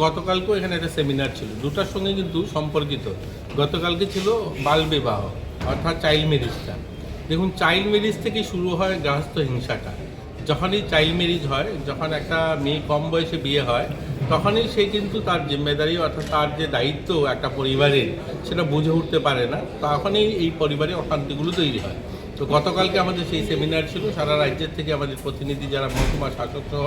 গতকালকেও এখানে একটা সেমিনার ছিল, দুটার সঙ্গে কিন্তু সম্পর্কিত। গতকালকে ছিল বাল বিবাহ অর্থাৎ চাইল্ড ম্যারেজটা। দেখুন, চাইল্ড ম্যারেজ থেকে শুরু হয় গৃহস্থ হিংসাটা। যখনই চাইল্ড ম্যারেজ হয়, যখন একটা মেয়ে কম বয়সে বিয়ে হয়, তখনই সে কিন্তু তার জিম্মেদারি অর্থাৎ তার যে দায়িত্ব একটা পরিবারের, সেটা বুঝে উঠতে পারে না। তখনই এই পরিবারে অশান্তিগুলো তৈরি হয়। তো গতকালকে আমাদের সেই সেমিনার ছিল, সারা রাজ্যের থেকে আমাদের প্রতিনিধি যারা মহকুমা শাসক সহ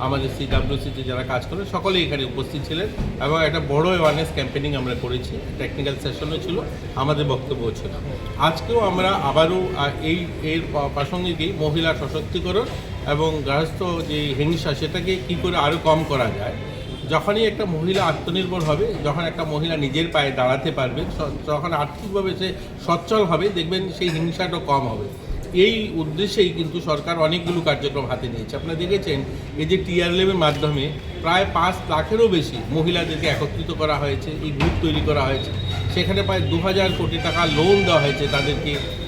আমাদের CWCতে যারা কাজ করে সকলেই এখানে উপস্থিত ছিলেন এবং একটা বড় অ্যাওয়ারনেস ক্যাম্পেনিং আমরা করেছি। টেকনিক্যাল সেশনও ছিল, আমাদের বক্তব্যও ছিল। আজকেও আমরা আবারও এর প্রাসঙ্গিকই মহিলা সশক্তিকরণ এবং গৃহস্থ যে হিংসা সেটাকে কী করে আরও কম করা যায়। যখনই একটা মহিলা আত্মনির্ভর হবে, যখন একটা মহিলা নিজের পায়ে দাঁড়াতে পারবে, যখন আর্থিকভাবে সে সচ্ছল হবে, দেখবেন সেই হিংসাটা কম হবে। এই উদ্দেশ্যেই কিন্তু সরকার অনেকগুলো কার্যক্রম হাতে নিয়েছে। আপনারা দেখেছেন, এই যে TR11-এর মাধ্যমে প্রায় 5 লাখেরও বেশি মহিলাদেরকে একত্রিত করা হয়েছে, এই গ্রুপ তৈরি করা হয়েছে। সেখানে প্রায় 2000 কোটি টাকা লোন দেওয়া হয়েছে,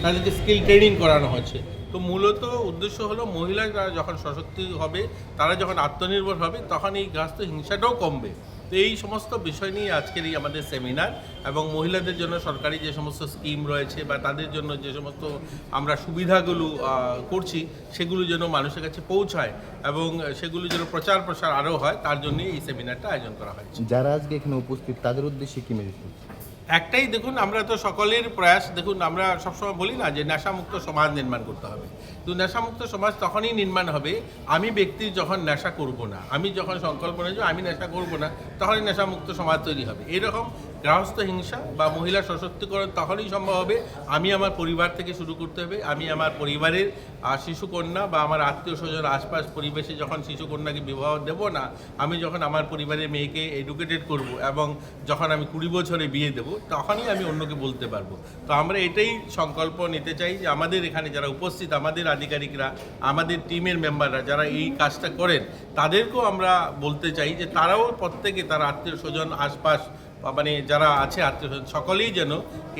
তাদেরকে স্কিল ট্রেনিং করানো হয়েছে। তো মূলত উদ্দেশ্য হলো মহিলারা যখন সশক্ত হবে, তারা যখন আত্মনির্ভর হবে, তখন এই গৃহস্থ হিংসাটাও কমবে। তো এই সমস্ত বিষয় নিয়ে আজকের এই আমাদের সেমিনার, এবং মহিলাদের জন্য সরকারি যে সমস্ত স্কিম রয়েছে বা তাদের জন্য যে সমস্ত আমরা সুবিধাগুলো করছি, সেগুলো যেন মানুষের কাছে পৌঁছায় এবং সেগুলো যেন প্রচার প্রসার আরও হয়, তার জন্যই এই সেমিনারটা আয়োজন করা হয়েছে। যারা আজকে এখানে উপস্থিত তাদের উদ্দেশ্যে কি মেসেজ? একটাই, দেখুন, আমরা তো সকলের প্রয়াস, দেখুন, আমরা সবসময় বলি না যে নেশামুক্ত সমাজ নির্মাণ করতে হবে। তো নেশামুক্ত সমাজ তখনই নির্মাণ হবে আমি ব্যক্তি যখন নেশা করব না, আমি যখন সংকল্প নেব আমি নেশা করব না, তখনই নেশামুক্ত সমাজ তৈরি হবে। এরকম গৃহস্থ হিংসা বা মহিলা সশক্তিকরণ তখনই সম্ভব হবে আমি আমার পরিবার থেকে শুরু করতে হবে। আমি আমার পরিবারের শিশুকন্যা বা আমার আত্মীয় স্বজন আশপাশ পরিবেশে যখন শিশুকন্যাকে বিবাহ দেব না, আমি যখন আমার পরিবারের মেয়েকে এডুকেটেড করব এবং যখন আমি 20 বছরে বিয়ে দেব, তখনই আমি অন্যকে বলতে পারবো। তো আমরা এটাই সংকল্প নিতে চাই যে আমাদের এখানে যারা উপস্থিত, আমাদের আধিকারিকরা, আমাদের টিমের মেম্বাররা যারা এই কাজটা করেন, তাদেরকেও আমরা বলতে চাই যে তারাও প্রত্যেকে তার আত্মীয় স্বজন আশপাশ মানে যারা আছে আত্মীয় স্বজন সকলেই যেন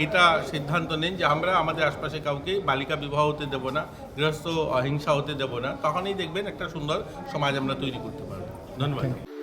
এটা সিদ্ধান্ত নেন যে আমরা আমাদের আশপাশে কাউকে বালিকা বিবাহ হতে দেব না, গৃহস্থ হিংসা হতে দেব না। তখনই দেখবেন একটা সুন্দর সমাজ আমরা তৈরি করতে পারবো। ধন্যবাদ।